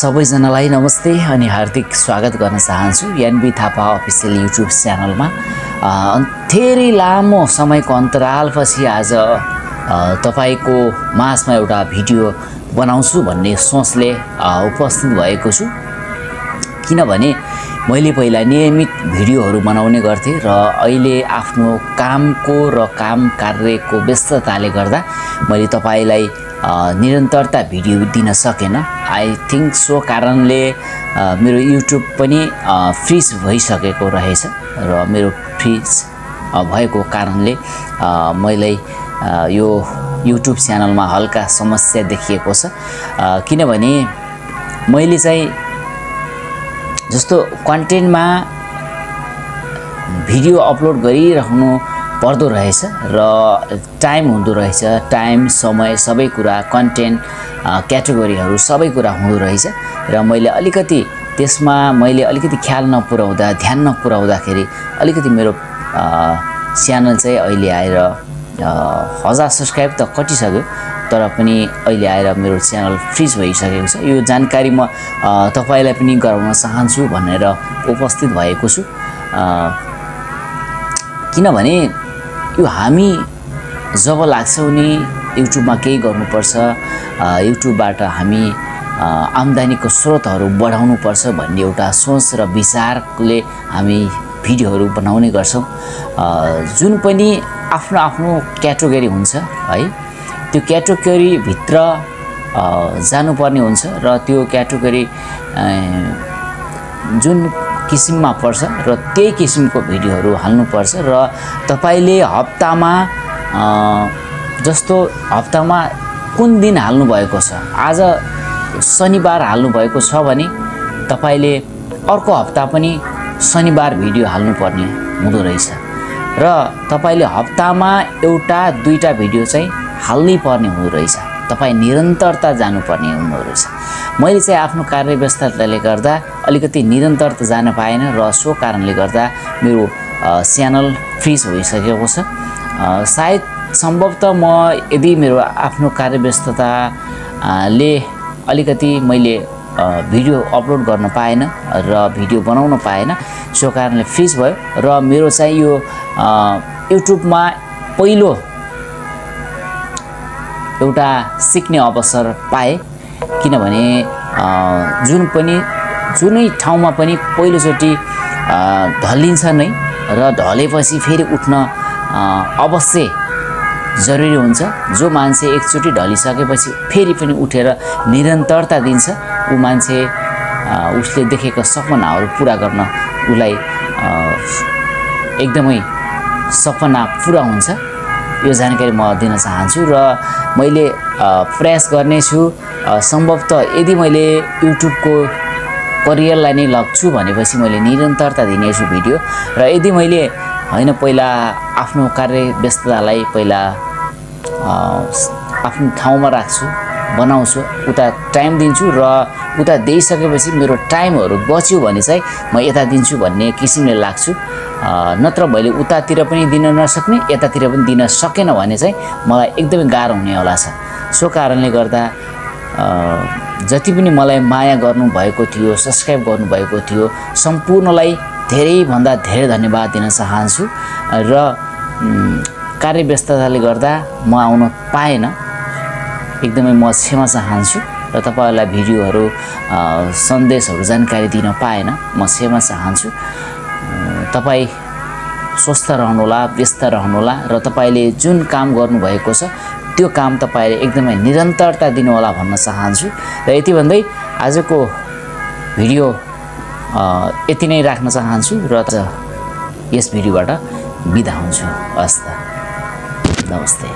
सबैजनालाई नमस्ते अनि हार्दिक स्वागत गर्न चाहन्छु एनबी थापा अफिसियल युट्युब च्यानलमा। धेरै लामो समयको अन्तरालपछि आज तपाईको माझमा एउटा भिडियो बनाउँछु भन्ने सोचले उपस्थित भएको छु। किनभने मैले पहिला नियमित भिडियोहरू बनाउने गर्थे र अहिले आफ्नो कामको र काम कार्यको व्यस्तताले गर्दा मैले तपाईलाई निरन्तरता भिडियो दिन सकेन। आई थिंक सो कारणले मेरो युट्युब पनि फ्रीज भइसकेको रहेछ र मेरो फ्रीज भएको कारणले मैले यो युट्युब च्यानलमा हल्का समस्या देखिएको छ। किनभने मैले चाहिँ जस्तो कन्टेन्टमा भिडियो अपलोड गरिराख्नु पर्दो रहेछ र टाइम हुँदो रहेछ, टाइम समय सबै कुरा कन्टेन्ट क्याटेगोरीहरू सबै कुरा हुँदो रहेछ र मैले अलिकति त्यसमा अलिकति ख्याल नपुर्याउँदा ध्यान नपुर्याउँदाखेरि अलिकति मेरो च्यानल चाहिँ अहिले आएर 1000 सब्स्क्राइब त कटिसक्यो तर पनि अहिले आएर मेरो च्यानल फ्रीज भइसकेको छ। यो जानकारी म तपाईलाई पनि गराउन चाहन्छु भनेर उपस्थित भएको छु। किनभने यो हामी जब लाग्छौं नि युट्युबमा केही गर्नुपर्छ, युट्युबबाट हामी आम्दानीको स्रोतहरू बढाउनु पर्छ भन्ने एउटा सोच र विचारले हामी भिडियोहरू बनाउने गर्छौं। जुन पनि आफ्नो आफ्नो क्याटेगोरी हुन्छ है, त्यो क्याटेगोरी भित्र जानुपर्ने हुन्छ र त्यो क्याटेगोरी जुन किसिममा पर्छ र त्यही किसिमको भिडियोहरू हाल्नुपर्छ र तपाईले हप्तामा जस्तो हप्तामा कुन दिन हाल्नु भएको छ, आज शनिबार हाल्नु भएको छ भने तपाईले अर्को हप्ता पनि शनिबार भिडियो हाल्नुपर्ने हुँदो रहेछ र तपाईले हप्तामा एउटा दुईटा भिडियो चाहिँ हाल्नै पर्ने हुँदो रहेछ। तपाई निरन्तरता जानुपर्ने हुँदो रहेछ। मैले चाहिँ आफ्नो कार्यव्यस्तताले गर्दा अलिकति निरन्तरता जान पाएन र सो कारणले गर्दा मेरो च्यानल फ्रीज भइसकेको छ। सायद सम्भवतः म यदि मेरो आफ्नो कार्यव्यस्तताले अलिकति मैले भिडियो अपलोड गर्न पाएन र भिडियो बनाउन पाएन, सो कारणले फ्रीज भयो र मेरो चाहिँ यो युट्युबमा पहिलो एउटा सिक्ने अवसर पाए। किनभने जुनै ठाउँमा पनि पहिलोचोटि ढलिन्छ नै र ढलेपछि फेरि उठ्न अवश्य जरुरी हुन्छ। जो मान्छे एकचोटि ढलिसकेपछि फेरि पनि उठेर निरन्तरता दिन्छ, ऊ मान्छे उसले देखेका सपनाहरू पूरा गर्न उलाई एकदमै सपना पूरा हुन्छ। यो जानकारी म दिन चाहन्छु र मैले प्रयास गर्नेछु सम्भवतः यदि मैले युट्युबको करियरलाई नै लग्छु भनेपछि मैले निरन्तरता दिनेछु भिडियो र यदि मैले हैन पहिला आफ्नो कार्यव्यस्ततालाई पहिला आफ्नो ठाउँमा राख्छु, बनाउँछु, उता टाइम दिन्छु र उता दिइसकेपछि मेरो टाइमहरू बच्यो भने चाहिँ म यता दिन्छु भन्ने किसिमले लाग्छु। नत्र मैले उतातिर पनि दिन नसक्ने यतातिर पनि दिन सकेन भने चाहिँ मलाई एकदमै गाह्रो हुने होला छ। सो कारणले गर्दा जति पनि मलाई माया गर्नु भएको थियो, सब्स्क्राइब गर्नु भएको थियो, सम्पूर्णलाई धेरै भन्दा धेरै धन्यवाद दिन चाहन्छु र कार्यव्यस्तताले गर्दा म आउन पाएन, एकदमै म क्षमा चाहन्छु र तपाईहरुलाई भिडियोहरू सन्देशहरू जानकारी दिन पाएन, म क्षमा चाहन्छु। तपाई स्वस्थ रहनुहोला, व्यस्त रहनुहोला र तपाईले जुन काम गर्नु भएको छ त्यो काम तपाईले एकदमै निरन्तरता दिनु होला भन्न चाहन्छु। र यति भन्दै आजको भिडियो यति नै राख्न चाहन्छु र यस भिडियोबाट बिदा हुन्छु। हस्त नमस्ते।